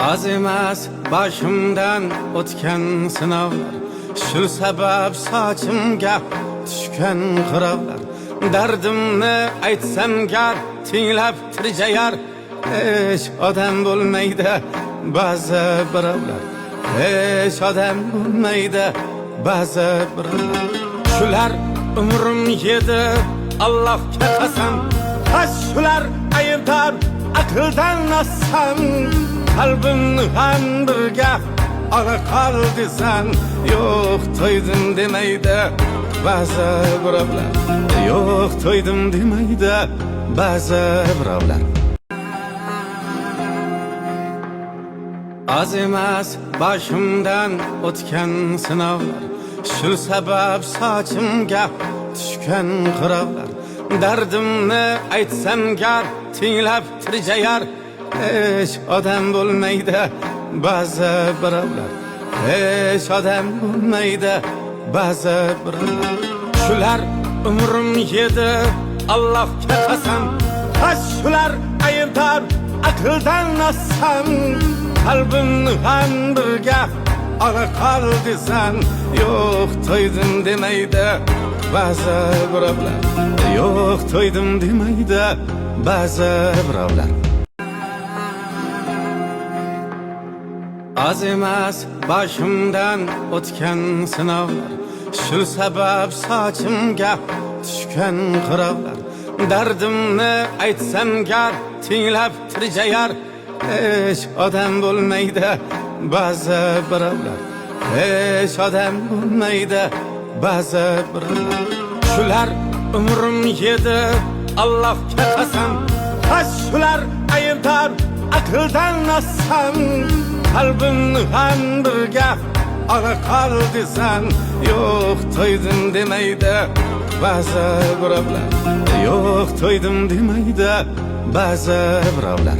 Az emas başımdan o'tgan sinovlar, shu sabab sochimga tushgan qirovlar. Dardimni aytsam gar tinglab tirjayar, hech odam bo'lmaydi ba'zi birovlar. Hech odam bo'lmaydi ba'zi birovlar. Shular umrim yedi Allohga qasam, shular aybdor aqldan ozsam, qalbimni ham birga ola qol desam, yo'q to'ydim demaydi ba'zi birovlar. Yo'q to'ydim demaydi ba'zi birovlar. Az emas başımdan o'tgan sinovlar, shu sabab sochimga tushgan qirovlar. Dardimni aytsam gar tinglab tirjayar, hech odam bo'lmaydi ba'zi birovlar. Hech odam bo'lmaydi ba'zi birovlar. Shular umrim yedi Allohga qasam, shular aybdor aqldan ozsam, qalbimni ham birga ola qol desam, yo'q to'ydim demaydi ba'zi birovlar. Yo'q to'ydim demaydi ba'zi birovlar. Az emas başımdan o'tgan sinovlar, shu sabab sochimga tushgan qirovlar. Dardimni aytsam gar tinglab tirjayar, hech odam bo'lmaydi ba'zi birovlar. Hech odam bo'lmaydi ba'zi birovlar. Shular umrim yedi Allohga qasam, shular aybdor aqldan ozsam, qalbimni ham birga ola qol desam, yo'q to'ydim demaydi ba'zi birovlar. Yo'q to'ydim demaydi ba'zi birovlar.